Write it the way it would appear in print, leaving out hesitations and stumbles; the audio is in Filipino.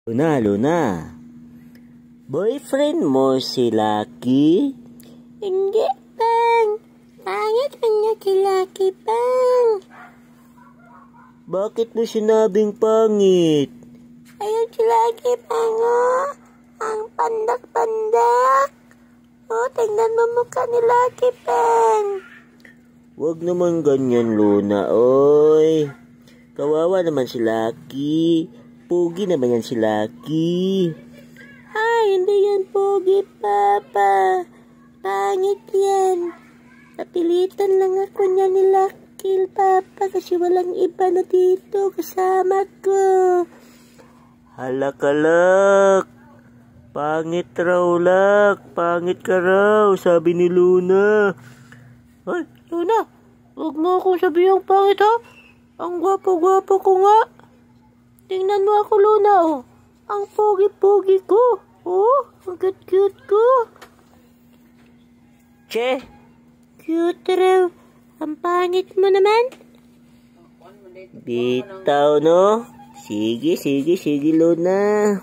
Luna, boyfriend mo si Lucky? Hindi, Pang. Pangit man niya si Lucky, Pang. Bakit mo sinabing pangit? Ayun si Lucky, Pang, oh. Ang pandak-pandak. Oh, tingnan mo mukha ni Lucky, Pang. Wag naman ganyan, Luna, oy. Kawawa naman si Lucky. Pogi naman yan si Lucky. Ay, hindi yan pogi, Papa. Pangit yan. Napilitan lang ako niya ni Lucky, Papa, kasi walang iba na dito kasama ko. Halakalak. Pangit raw, Lak. Pangit ka raw, sabi ni Luna. Ay, Luna, huwag mo akong sabihang pangit, ha? Ang gwapo-gwapo ko nga. Tingnan mo ako, Luna, oh. Ang pogi-pogi ko. Oh, ang cute-cute ko. Che? Cute raw. Ang pangit mo naman. Bitaw, no? Sige, Luna.